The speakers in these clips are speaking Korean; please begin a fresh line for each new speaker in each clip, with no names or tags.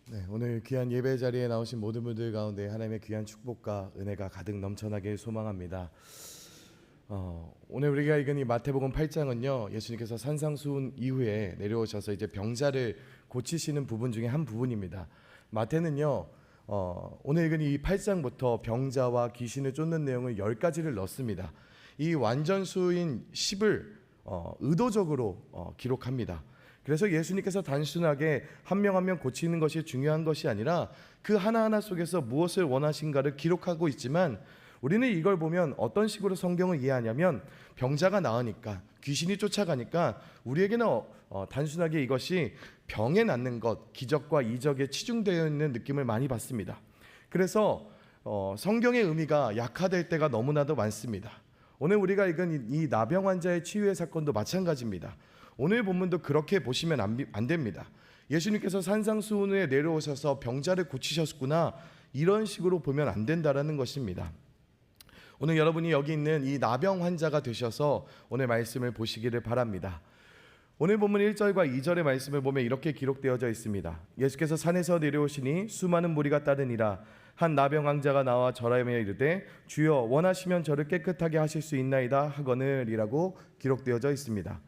네, 오늘 귀한 예배 자리에 나오신 모든 분들 가운데 하나님의 귀한 축복과 은혜가 가득 넘쳐나길 소망합니다. 오늘 우리가 읽은 이 마태복음 8장은요, 예수님께서 산상수훈 이후에 내려오셔서 이제 병자를 고치시는 부분 중에 한 부분입니다. 마태는요, 오늘 읽은 이 8장부터 병자와 귀신을 쫓는 내용을 10가지를 넣습니다. 이 완전수인 10을 의도적으로 기록합니다. 그래서 예수님께서 단순하게 한 명 한 명 고치는 것이 중요한 것이 아니라 그 하나하나 속에서 무엇을 원하신가를 기록하고 있지만, 우리는 이걸 보면 어떤 식으로 성경을 이해하냐면, 병자가 나으니까, 귀신이 쫓아가니까 우리에게는 단순하게 이것이 병에 낫는 것, 기적과 이적에 치중되어 있는 느낌을 많이 받습니다. 그래서 성경의 의미가 약화될 때가 너무나도 많습니다. 오늘 우리가 읽은 이 나병 환자의 치유의 사건도 마찬가지입니다. 오늘 본문도 그렇게 보시면 안 됩니다. 예수님께서 산상수훈에 내려오셔서 병자를 고치셨구나, 이런 식으로 보면 안 된다라는 것입니다. 오늘 여러분이 여기 있는 이 나병 환자가 되셔서 오늘 말씀을 보시기를 바랍니다. 오늘 본문 1절과 2절의 말씀을 보면 이렇게 기록되어져 있습니다. 예수께서 산에서 내려오시니 수많은 무리가 따르니라. 한 나병 환자가 나와 절하며 이르되 주여 원하시면 저를 깨끗하게 하실 수 있나이다 하거늘이라고 기록되어져 있습니다.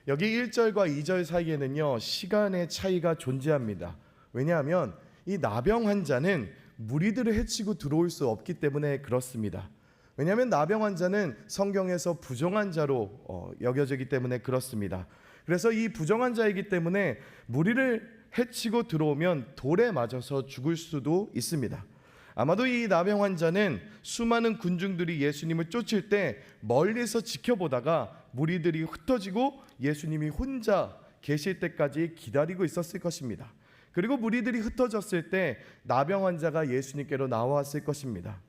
여기 1절과 2절 사이에는요, 시간의 차이가 존재합니다. 왜냐하면 이 나병 환자는 무리들을 해치고 들어올 수 없기 때문에 그렇습니다. 왜냐하면 나병 환자는 성경에서 부정한 자로 여겨지기 때문에 그렇습니다. 그래서 이 부정한 자이기 때문에 무리를 해치고 들어오면 돌에 맞아서 죽을 수도 있습니다. 아마도 이 나병 환자는 수많은 군중들이 예수님을 쫓을 때 멀리서 지켜보다가 무리들이 흩어지고 예수님이 혼자 계실 때까지 기다리고 있었을 것입니다. 그리고 무리들이 흩어졌을 때 나병 환자가 예수님께로 나왔을 것입니다.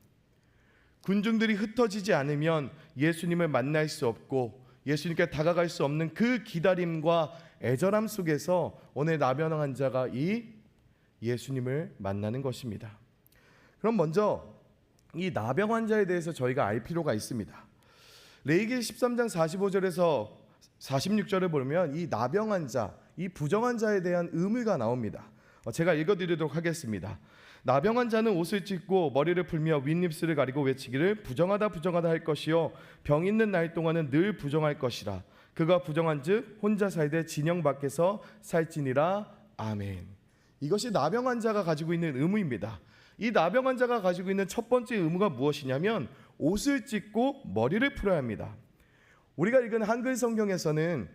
군중들이 흩어지지 않으면 예수님을 만날 수 없고 예수님께 다가갈 수 없는 그 기다림과 애절함 속에서 오늘 나병 환자가 이 예수님을 만나는 것입니다. 그럼 먼저 이 나병 환자에 대해서 저희가 알 필요가 있습니다. 레위기 13장 45절에서 46절을 보면 이 나병 환자, 이 부정한 자에 대한 의무가 나옵니다. 제가 읽어드리도록 하겠습니다. 나병 환자는 옷을 찢고 머리를 풀며 윗입술을 가리고 외치기를 부정하다 부정하다 할 것이요 병 있는 날 동안은 늘 부정할 것이라. 그가 부정한즉 혼자 살되 진영 밖에서 살지니라. 아멘. 이것이 나병 환자가 가지고 있는 의무입니다. 이 나병 환자가 가지고 있는 첫 번째 의무가 무엇이냐면 옷을 찢고 머리를 풀어야 합니다. 우리가 읽은 한글 성경에서는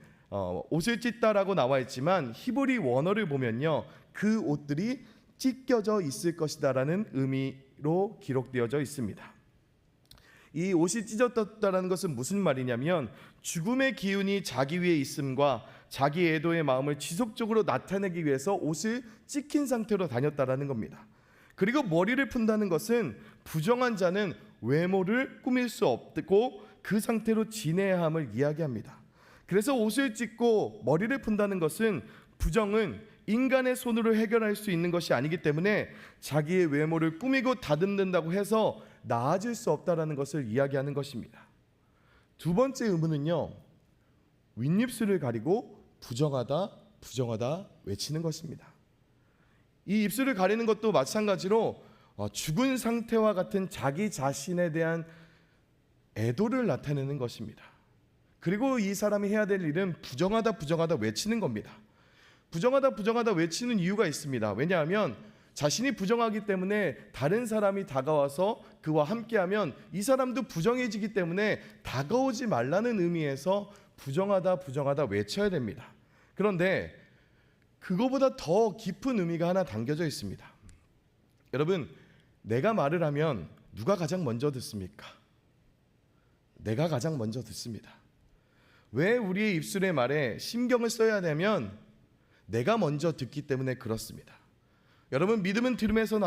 옷을 찢다라고 나와 있지만 히브리 원어를 보면요, 그 옷들이 찢겨져 있을 것이다라는 의미로 기록되어져 있습니다. 이 옷이 찢어졌다는 것은 무슨 말이냐면 죽음의 기운이 자기 위에 있음과 자기 애도의 마음을 지속적으로 나타내기 위해서 옷을 찢긴 상태로 다녔다라는 겁니다. 그리고 머리를 푼다는 것은 부정한 자는 외모를 꾸밀 수 없고 그 상태로 지내야 함을 이야기합니다. 그래서 옷을 찢고 머리를 푼다는 것은 부정은 인간의 손으로 해결할 수 있는 것이 아니기 때문에 자기의 외모를 꾸미고 다듬는다고 해서 나아질 수 없다는 것을 이야기하는 것입니다. 두 번째 의무는요, 윗입술을 가리고 부정하다 부정하다 외치는 것입니다. 이 입술을 가리는 것도 마찬가지로 죽은 상태와 같은 자기 자신에 대한 애도를 나타내는 것입니다. 그리고 이 사람이 해야 될 일은 부정하다 부정하다 외치는 겁니다. 부정하다 부정하다 외치는 이유가 있습니다. 왜냐하면 자신이 부정하기 때문에 다른 사람이 다가와서 그와 함께하면 이 사람도 부정해지기 때문에 다가오지 말라는 의미에서 부정하다 부정하다 외쳐야 됩니다. 그런데 그거보다 더 깊은 의미가 하나 담겨져 있습니다. 여러분, 내가 말을 하면 누가 가장 먼저 듣습니까? 내가 가장 먼저 듣습니다. 왜 우리의 입술의 말에 신경을 써야 되면 내가 먼저 듣기 때문에 그렇습니다. 여러분, 믿음은 들음에서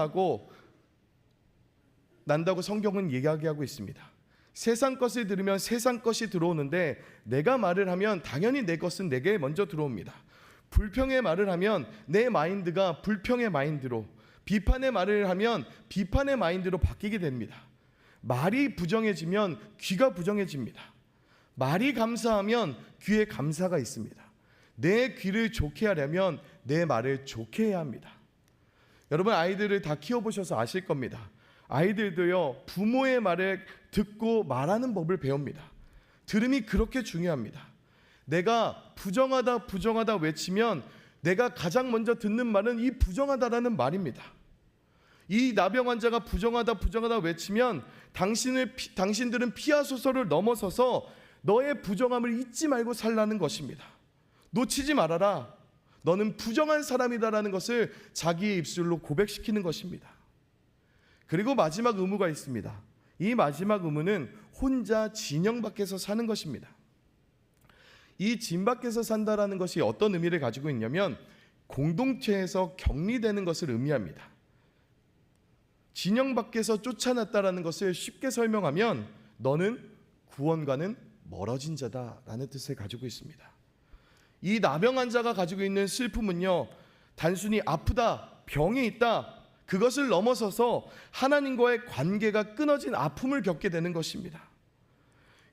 난다고 성경은 이야기하고 있습니다. 세상 것을 들으면 세상 것이 들어오는데 내가 말을 하면 당연히 내 것은 내게 먼저 들어옵니다. 불평의 말을 하면 내 마인드가 불평의 마인드로, 비판의 말을 하면 비판의 마인드로 바뀌게 됩니다. 말이 부정해지면 귀가 부정해집니다. 말이 감사하면 귀에 감사가 있습니다. 내 귀를 좋게 하려면 내 말을 좋게 해야 합니다. 여러분 아이들을 다 키워보셔서 아실 겁니다. 아이들도요 부모의 말을 듣고 말하는 법을 배웁니다. 들음이 그렇게 중요합니다. 내가 부정하다 부정하다 외치면 내가 가장 먼저 듣는 말은 이 부정하다라는 말입니다. 이 나병 환자가 부정하다 부정하다 외치면 당신들은 피하소서를 넘어서서 너의 부정함을 잊지 말고 살라는 것입니다. 놓치지 말아라. 너는 부정한 사람이다라는 것을 자기의 입술로 고백시키는 것입니다. 그리고 마지막 의무가 있습니다. 이 마지막 의무는 혼자 진영 밖에서 사는 것입니다. 이 진 밖에서 산다라는 것이 어떤 의미를 가지고 있냐면 공동체에서 격리되는 것을 의미합니다. 진영 밖에서 쫓아났다라는 것을 쉽게 설명하면 너는 구원과는 멀어진 자다라는 뜻을 가지고 있습니다. 이 나병 환자가 가지고 있는 슬픔은요, 단순히 아프다, 병이 있다, 그것을 넘어서서 하나님과의 관계가 끊어진 아픔을 겪게 되는 것입니다.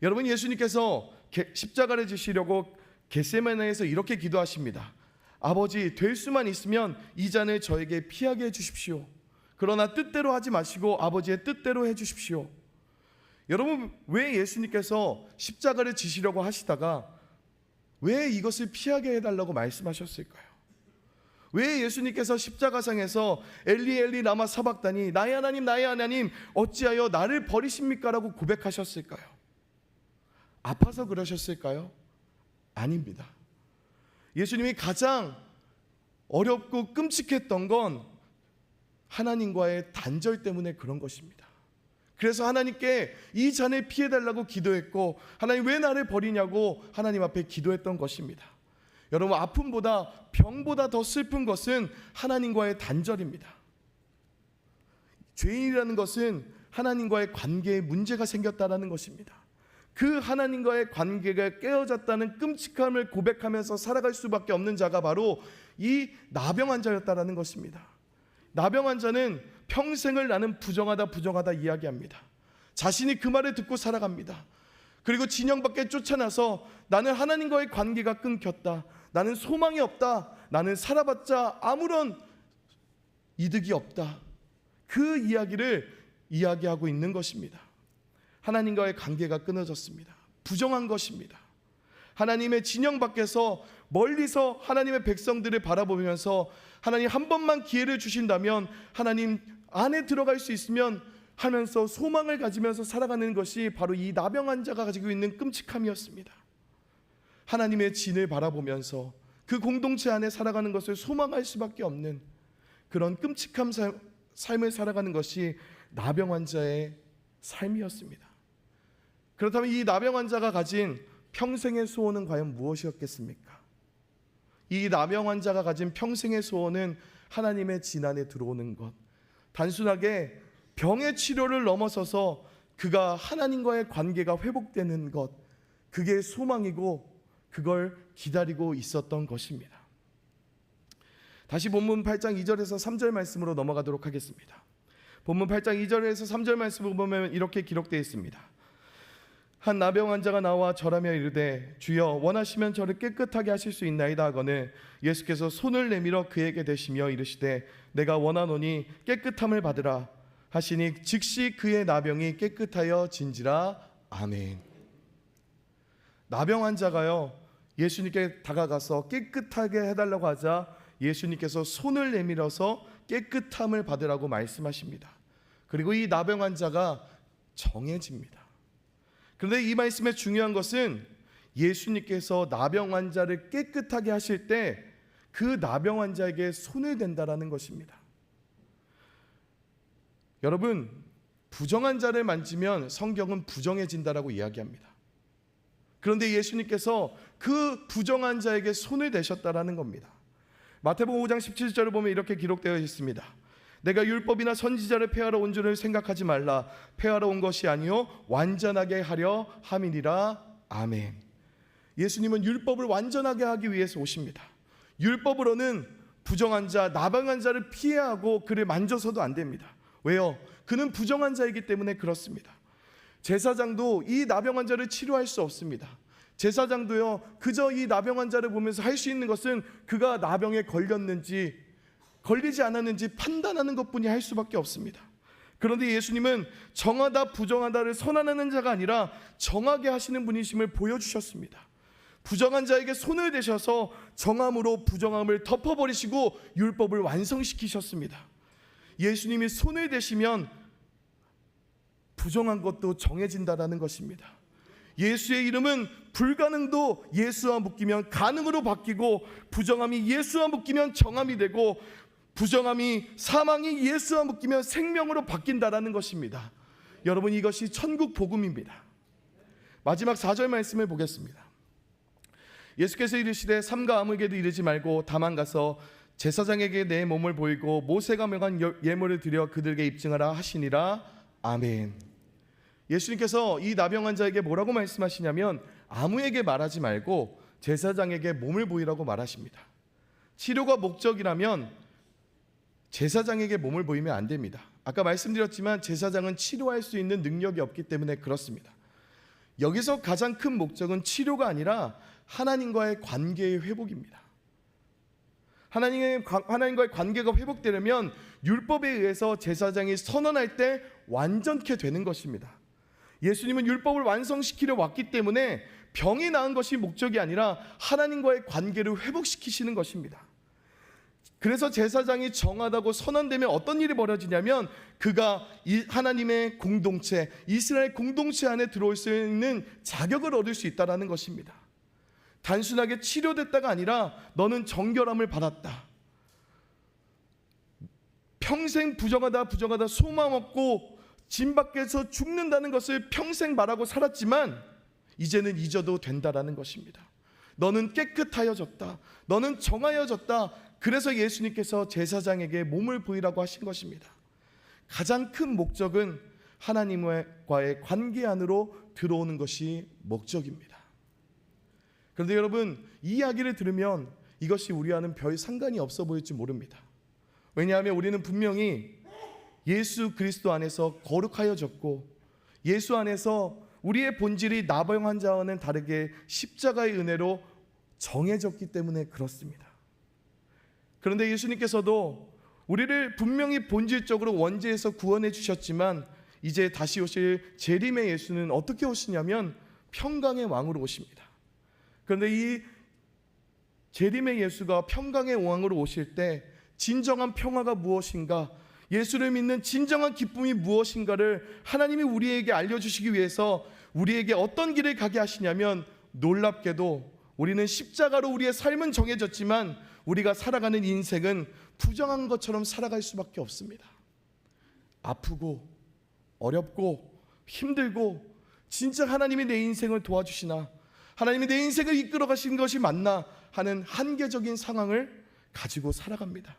여러분, 예수님께서 십자가를 지시려고 겟세마네에서 이렇게 기도하십니다. 아버지, 될 수만 있으면 이 잔을 저에게 피하게 해주십시오. 그러나 뜻대로 하지 마시고 아버지의 뜻대로 해주십시오. 여러분, 왜 예수님께서 십자가를 지시려고 하시다가 왜 이것을 피하게 해달라고 말씀하셨을까요? 왜 예수님께서 십자가상에서 엘리 엘리 라마 사박다니 나의 하나님 어찌하여 나를 버리십니까? 라고 고백하셨을까요? 아파서 그러셨을까요? 아닙니다. 예수님이 가장 어렵고 끔찍했던 건 하나님과의 단절 때문에 그런 것입니다. 그래서 하나님께 이 잔을 피해달라고 기도했고, 하나님 왜 나를 버리냐고 하나님 앞에 기도했던 것입니다. 여러분, 아픔보다 병보다 더 슬픈 것은 하나님과의 단절입니다. 죄인이라는 것은 하나님과의 관계에 문제가 생겼다는 것입니다. 그 하나님과의 관계가 깨어졌다는 끔찍함을 고백하면서 살아갈 수밖에 없는 자가 바로 이 나병 환자였다는 것입니다. 나병 환자는 평생을 나는 부정하다 이야기합니다. 자신이 그 말을 듣고 살아갑니다. 그리고 진영 밖에 쫓아나서 나는 하나님과의 관계가 끊겼다, 나는 소망이 없다, 나는 살아봤자 아무런 이득이 없다, 그 이야기를 이야기하고 있는 것입니다. 하나님과의 관계가 끊어졌습니다. 부정한 것입니다. 하나님의 진영 밖에서 멀리서 하나님의 백성들을 바라보면서 하나님 한 번만 기회를 주신다면 하나님 안에 들어갈 수 있으면 하면서 소망을 가지면서 살아가는 것이 바로 이 나병 환자가 가지고 있는 끔찍함이었습니다. 하나님의 진을 바라보면서 그 공동체 안에 살아가는 것을 소망할 수밖에 없는 그런 끔찍한 삶을 살아가는 것이 나병 환자의 삶이었습니다. 그렇다면 이 나병 환자가 가진 평생의 소원은 과연 무엇이었겠습니까? 이 나병 환자가 가진 평생의 소원은 하나님의 진 안에 들어오는 것, 단순하게 병의 치료를 넘어서서 그가 하나님과의 관계가 회복되는 것, 그게 소망이고 그걸 기다리고 있었던 것입니다. 다시 본문 8장 2절에서 3절 말씀으로 넘어가도록 하겠습니다. 본문 8장 2절에서 3절 말씀을 보면 이렇게 기록되어 있습니다. 한 나병 환자가 나와 절하며 이르되 주여 원하시면 저를 깨끗하게 하실 수 있나이다 하거늘 예수께서 손을 내밀어 그에게 대시며 이르시되 내가 원하노니 깨끗함을 받으라 하시니 즉시 그의 나병이 깨끗하여 진지라. 아멘. 나병 환자가요, 예수님께 다가가서 깨끗하게 해달라고 하자 예수님께서 손을 내밀어서 깨끗함을 받으라고 말씀하십니다. 그리고 이 나병 환자가 정해집니다. 그런데 이 말씀의 중요한 것은 예수님께서 나병 환자를 깨끗하게 하실 때 그 나병 환자에게 손을 댄다라는 것입니다. 여러분, 부정한 자를 만지면 성경은 부정해진다라고 이야기합니다. 그런데 예수님께서 그 부정한 자에게 손을 대셨다라는 겁니다. 마태복음 5장 17절을 보면 이렇게 기록되어 있습니다. 내가 율법이나 선지자를 폐하러 온 줄을 생각하지 말라. 폐하러 온 것이 아니요 완전하게 하려 함이니라. 아멘. 예수님은 율법을 완전하게 하기 위해서 오십니다. 율법으로는 부정한 자, 나병한 자를 피해야 하고 그를 만져서도 안 됩니다. 왜요? 그는 부정한 자이기 때문에 그렇습니다. 제사장도 이 나병 환자를 치료할 수 없습니다. 제사장도요, 그저 이 나병 환자를 보면서 할 수 있는 것은 그가 나병에 걸렸는지 걸리지 않았는지 판단하는 것뿐이 할 수밖에 없습니다. 그런데 예수님은 정하다 부정하다를 선언하는 자가 아니라 정하게 하시는 분이심을 보여주셨습니다. 부정한 자에게 손을 대셔서 정함으로 부정함을 덮어버리시고 율법을 완성시키셨습니다. 예수님이 손을 대시면 부정한 것도 정해진다라는 것입니다. 예수의 이름은 불가능도 예수와 묶이면 가능으로 바뀌고, 부정함이 예수와 묶이면 정함이 되고, 부정함이 사망이 예수와 묶이면 생명으로 바뀐다라는 것입니다. 여러분, 이것이 천국 복음입니다. 마지막 4절 말씀을 보겠습니다. 예수께서 이르시되 삼가 아무에게도 이르지 말고 다만 가서 제사장에게 내 몸을 보이고 모세가 명한 예물을 드려 그들에게 입증하라 하시니라. 아멘. 예수님께서 이 나병 환자에게 뭐라고 말씀하시냐면 아무에게 말하지 말고 제사장에게 몸을 보이라고 말하십니다. 치료가 목적이라면 제사장에게 몸을 보이면 안 됩니다. 아까 말씀드렸지만 제사장은 치료할 수 있는 능력이 없기 때문에 그렇습니다. 여기서 가장 큰 목적은 치료가 아니라 하나님과의 관계의 회복입니다. 하나님과의 관계가 회복되려면 율법에 의해서 제사장이 선언할 때 완전케 되는 것입니다. 예수님은 율법을 완성시키려 왔기 때문에 병이 나은 것이 목적이 아니라 하나님과의 관계를 회복시키시는 것입니다. 그래서 제사장이 정하다고 선언되면 어떤 일이 벌어지냐면 그가 하나님의 공동체, 이스라엘 공동체 안에 들어올 수 있는 자격을 얻을 수 있다는 것입니다. 단순하게 치료됐다가 아니라 너는 정결함을 받았다. 평생 부정하다 소망 없고 짐 밖에서 죽는다는 것을 평생 말하고 살았지만 이제는 잊어도 된다라는 것입니다. 너는 깨끗하여졌다. 너는 정하여졌다. 그래서 예수님께서 제사장에게 몸을 보이라고 하신 것입니다. 가장 큰 목적은 하나님과의 관계 안으로 들어오는 것이 목적입니다. 그런데 여러분, 이 이야기를 들으면 이것이 우리와는 별 상관이 없어 보일지 모릅니다. 왜냐하면 우리는 분명히 예수 그리스도 안에서 거룩하여졌고 예수 안에서 우리의 본질이 나병 환자와는 다르게 십자가의 은혜로 정해졌기 때문에 그렇습니다. 그런데 예수님께서도 우리를 분명히 본질적으로 원죄에서 구원해 주셨지만 이제 다시 오실 재림의 예수는 어떻게 오시냐면 평강의 왕으로 오십니다. 그런데 이 재림의 예수가 평강의 왕으로 오실 때 진정한 평화가 무엇인가, 예수를 믿는 진정한 기쁨이 무엇인가를 하나님이 우리에게 알려주시기 위해서 우리에게 어떤 길을 가게 하시냐면, 놀랍게도 우리는 십자가로 우리의 삶은 정해졌지만 우리가 살아가는 인생은 부정한 것처럼 살아갈 수밖에 없습니다. 아프고 어렵고 힘들고 진짜 하나님이 내 인생을 도와주시나, 하나님이 내 인생을 이끌어 가시는 것이 맞나 하는 한계적인 상황을 가지고 살아갑니다.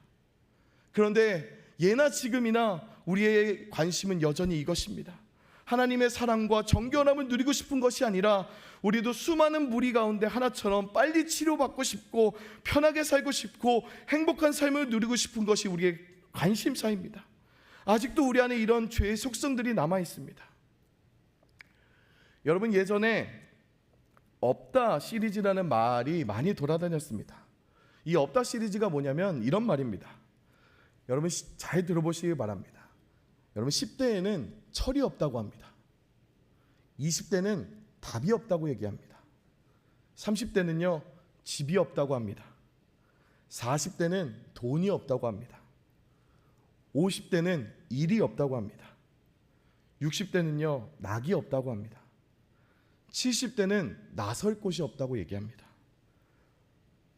그런데 예나 지금이나 우리의 관심은 여전히 이것입니다. 하나님의 사랑과 정결함을 누리고 싶은 것이 아니라 우리도 수많은 무리 가운데 하나처럼 빨리 치료받고 싶고 편하게 살고 싶고 행복한 삶을 누리고 싶은 것이 우리의 관심사입니다. 아직도 우리 안에 이런 죄의 속성들이 남아 있습니다. 여러분, 예전에 없다 시리즈라는 말이 많이 돌아다녔습니다. 이 없다 시리즈가 뭐냐면 이런 말입니다. 여러분 잘 들어보시기 바랍니다. 여러분 10대에는 철이 없다고 합니다. 20대는 답이 없다고 얘기합니다. 30대는요 집이 없다고 합니다. 40대는 돈이 없다고 합니다. 50대는 일이 없다고 합니다. 60대는요 낙이 없다고 합니다. 70대는 나설 곳이 없다고 얘기합니다.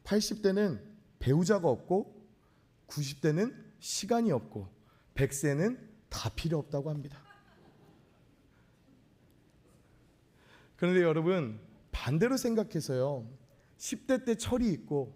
80대는 배우자가 없고 90대는 시간이 없고 100세는 다 필요 없다고 합니다. 그런데 여러분, 반대로 생각해서요, 10대 때 철이 있고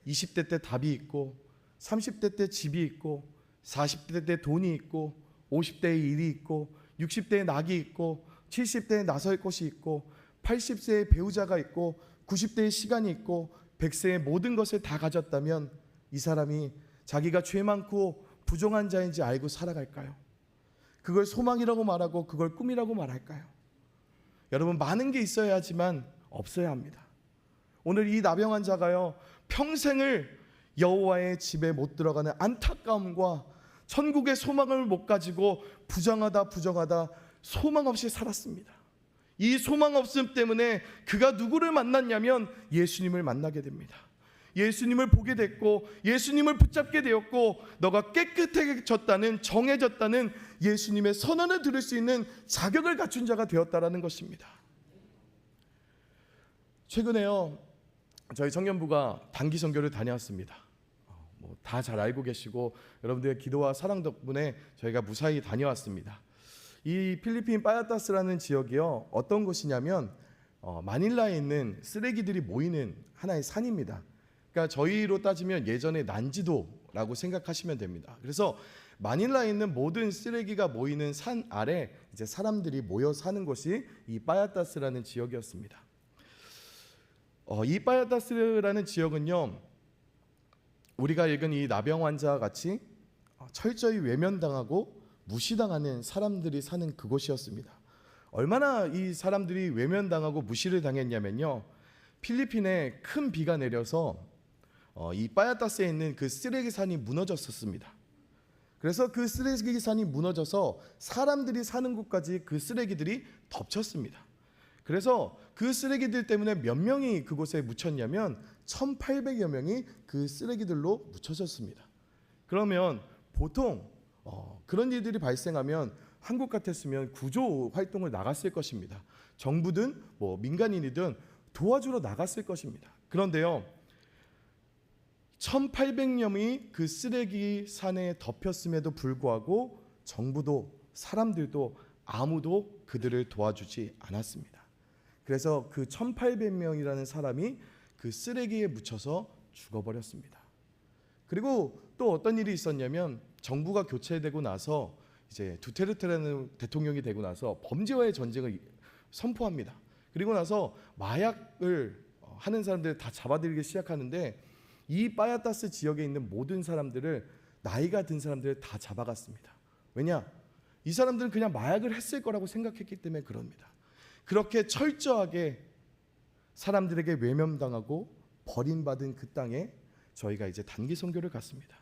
20대 때 답이 있고 30대 때 집이 있고 40대 때 돈이 있고 50대에 일이 있고 60대에 낙이 있고 70대에 나설 곳이 있고 80세에 배우자가 있고 90대에 시간이 있고 100세에 모든 것을 다 가졌다면 이 사람이 자기가 죄 많고 부정한 자인지 알고 살아갈까요? 그걸 소망이라고 말하고 그걸 꿈이라고 말할까요? 여러분, 많은 게 있어야 하지만 없어야 합니다. 오늘 이 나병 환자가요 평생을 여호와의 집에 못 들어가는 안타까움과 천국의 소망을 못 가지고 부정하다 소망 없이 살았습니다. 이 소망 없음 때문에 그가 누구를 만났냐면 예수님을 만나게 됩니다. 예수님을 보게 됐고 예수님을 붙잡게 되었고, 너가 깨끗해졌다는, 정해졌다는 예수님의 선언을 들을 수 있는 자격을 갖춘 자가 되었다라는 것입니다. 최근에요, 저희 청년부가 단기 선교를 다녀왔습니다. 다 잘 알고 계시고 여러분들의 기도와 사랑 덕분에 저희가 무사히 다녀왔습니다. 이 필리핀 빠야타스라는 지역이요, 어떤 곳이냐면 마닐라에 있는 쓰레기들이 모이는 하나의 산입니다. 그러니까 저희로 따지면 예전에 난지도라고 생각하시면 됩니다. 그래서 마닐라에 있는 모든 쓰레기가 모이는 산 아래 이제 사람들이 모여 사는 곳이 이 빠야타스라는 지역이었습니다. 이 빠야타스라는 지역은요, 우리가 읽은 이 나병 환자와 같이 철저히 외면당하고 무시당하는 사람들이 사는 그곳이었습니다. 얼마나 이 사람들이 외면당하고 무시를 당했냐면요, 필리핀에 큰 비가 내려서 이 빠야타스에 있는 그 쓰레기산이 무너졌었습니다. 그래서 그 쓰레기산이 무너져서 사람들이 사는 곳까지 그 쓰레기들이 덮쳤습니다. 그래서 그 쓰레기들 때문에 몇 명이 그곳에 묻혔냐면 1,800여 명이 그 쓰레기들로 묻혀졌습니다. 그러면 보통 그런 일들이 발생하면 한국 같았으면 구조 활동을 나갔을 것입니다. 정부든 뭐 민간인이든 도와주러 나갔을 것입니다. 그런데요, 1,800명이 그 쓰레기 산에 덮였음에도 불구하고 정부도 사람들도 아무도 그들을 도와주지 않았습니다. 그래서 그 1,800명이라는 사람이 그 쓰레기에 묻혀서 죽어버렸습니다. 그리고 또 어떤 일이 있었냐면, 정부가 교체되고 나서 이제 두테르테라는 대통령이 되고 나서 범죄와의 전쟁을 선포합니다. 그리고 나서 마약을 하는 사람들을 다 잡아들이기 시작하는데, 이 빠야타스 지역에 있는 모든 사람들을, 나이가 든 사람들을 다 잡아갔습니다. 왜냐? 이 사람들은 그냥 마약을 했을 거라고 생각했기 때문에 그럽니다. 그렇게 철저하게 사람들에게 외면당하고 버림받은 그 땅에 저희가 이제 단기 선교를 갔습니다.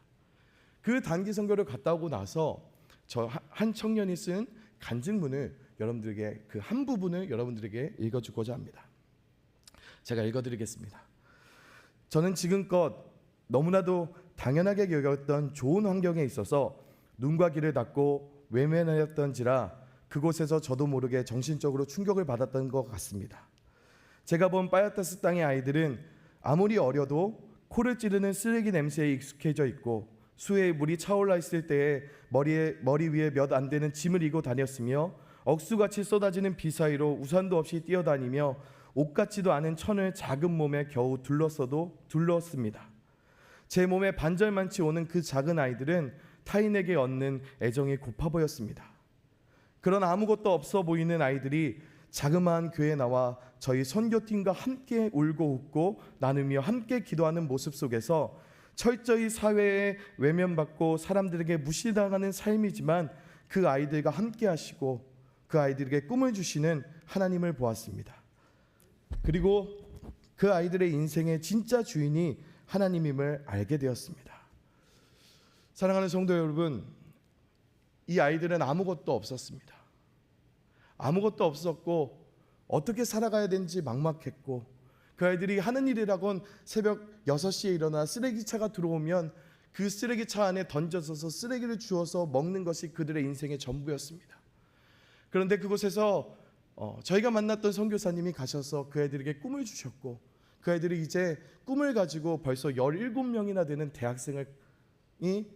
그 단기 선교를 갔다 오고 나서 저 한 청년이 쓴 간증문을 여러분들에게, 그 한 부분을 여러분들에게 읽어주고자 합니다. 제가 읽어드리겠습니다. 저는 지금껏 너무나도 당연하게 여겼던 좋은 환경에 있어서 눈과 귀를 닫고 외면하였던지라 그곳에서 저도 모르게 정신적으로 충격을 받았던 것 같습니다. 제가 본 빠야타스 땅의 아이들은 아무리 어려도 코를 찌르는 쓰레기 냄새에 익숙해져 있고, 수해의 물이 차올라 있을 때에 머리 위에 몇 안 되는 짐을 이고 다녔으며, 억수같이 쏟아지는 비 사이로 우산도 없이 뛰어다니며 옷 같지도 않은 천을 작은 몸에 겨우 둘렀습니다. 제 몸에 반절만치 오는 그 작은 아이들은 타인에게 얻는 애정이 고파 보였습니다. 그런 아무것도 없어 보이는 아이들이 자그마한 교회에 나와 저희 선교팀과 함께 울고 웃고 나누며 함께 기도하는 모습 속에서 철저히 사회에 외면받고 사람들에게 무시당하는 삶이지만 그 아이들과 함께 하시고 그 아이들에게 꿈을 주시는 하나님을 보았습니다. 그리고 그 아이들의 인생의 진짜 주인이 하나님임을 알게 되었습니다. 사랑하는 성도 여러분, 이 아이들은 아무것도 없었습니다. 아무것도 없었고 어떻게 살아가야 되는지 막막했고, 그 아이들이 하는 일이라곤 새벽 6시에 일어나 쓰레기차가 들어오면 그 쓰레기차 안에 던져서 쓰레기를 주워서 먹는 것이 그들의 인생의 전부였습니다. 그런데 그곳에서 저희가 만났던 선교사님이 가셔서 그 아이들에게 꿈을 주셨고, 그 아이들이 이제 꿈을 가지고 벌써 17명이나 되는 대학생이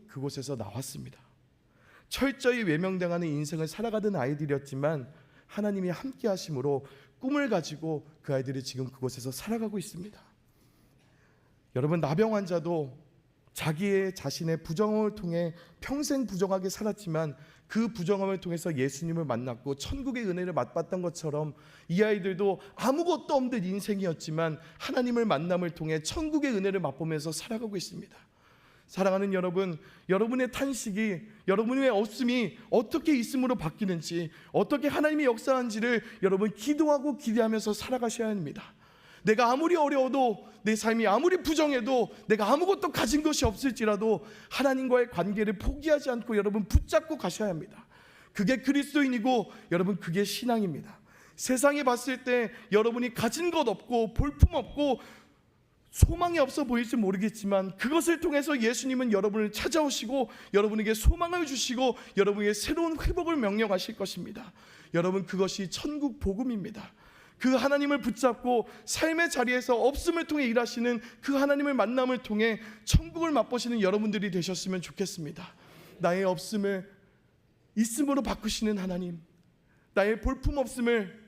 그곳에서 나왔습니다. 철저히 외면당하는 인생을 살아가던 아이들이었지만 하나님이 함께 하심으로 꿈을 가지고 그 아이들이 지금 그곳에서 살아가고 있습니다. 여러분, 나병 환자도 자기의 자신의 부정함을 통해 평생 부정하게 살았지만 그 부정함을 통해서 예수님을 만났고 천국의 은혜를 맛봤던 것처럼 이 아이들도 아무것도 없는 인생이었지만 하나님을 만남을 통해 천국의 은혜를 맛보면서 살아가고 있습니다. 사랑하는 여러분, 여러분의 탄식이, 여러분의 없음이 어떻게 있음으로 바뀌는지, 어떻게 하나님이 역사하는지를 여러분 기도하고 기대하면서 살아가셔야 합니다. 내가 아무리 어려워도, 내 삶이 아무리 부정해도, 내가 아무것도 가진 것이 없을지라도 하나님과의 관계를 포기하지 않고 여러분 붙잡고 가셔야 합니다. 그게 그리스도인이고 여러분 그게 신앙입니다. 세상에 봤을 때 여러분이 가진 것 없고 볼품 없고 소망이 없어 보일지 모르겠지만, 그것을 통해서 예수님은 여러분을 찾아오시고 여러분에게 소망을 주시고 여러분에게 새로운 회복을 명령하실 것입니다. 여러분, 그것이 천국 복음입니다. 그 하나님을 붙잡고 삶의 자리에서 없음을 통해 일하시는 그 하나님을 만남을 통해 천국을 맛보시는 여러분들이 되셨으면 좋겠습니다. 나의 없음을 있음으로 바꾸시는 하나님, 나의 볼품 없음을,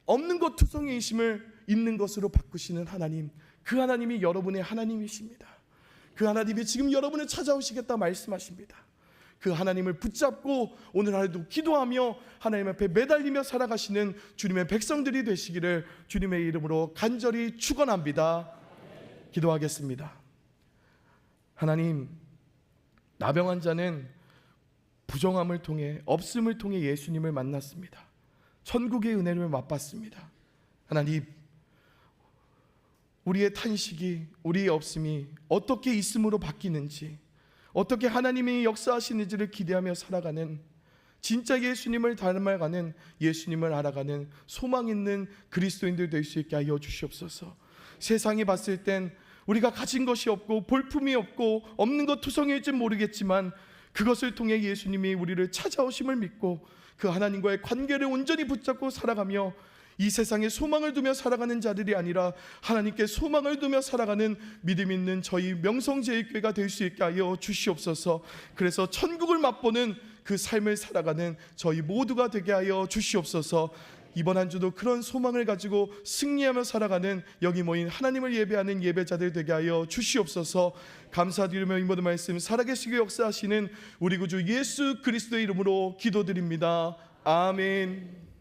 없는 것 투성이이심을 있는 것으로 바꾸시는 하나님, 그 하나님이 여러분의 하나님이십니다. 그 하나님이 지금 여러분을 찾아오시겠다 말씀하십니다. 그 하나님을 붙잡고 오늘 하루도 기도하며 하나님 앞에 매달리며 살아가시는 주님의 백성들이 되시기를 주님의 이름으로 간절히 축원합니다. 기도하겠습니다. 하나님, 나병 환자는 부정함을 통해, 없음을 통해 예수님을 만났습니다. 천국의 은혜를 맛봤습니다. 하나님, 우리의 탄식이, 우리의 없음이 어떻게 있음으로 바뀌는지, 어떻게 하나님이 역사하시는지를 기대하며 살아가는, 진짜 예수님을 닮아가는, 예수님을 알아가는 소망 있는 그리스도인들 될 수 있게 하여 주시옵소서. 세상이 봤을 땐 우리가 가진 것이 없고 볼품이 없고 없는 것 투성일지 모르겠지만, 그것을 통해 예수님이 우리를 찾아오심을 믿고 그 하나님과의 관계를 온전히 붙잡고 살아가며 이 세상에 소망을 두며 살아가는 자들이 아니라 하나님께 소망을 두며 살아가는 믿음 있는 저희 명성제일교회가 될 수 있게 하여 주시옵소서. 그래서 천국을 맛보는 그 삶을 살아가는 저희 모두가 되게 하여 주시옵소서. 이번 한 주도 그런 소망을 가지고 승리하며 살아가는 여기 모인 하나님을 예배하는 예배자들 되게 하여 주시옵소서. 감사드리며 이 모든 말씀 살아계시고 역사하시는 우리 구주 예수 그리스도의 이름으로 기도드립니다. 아멘.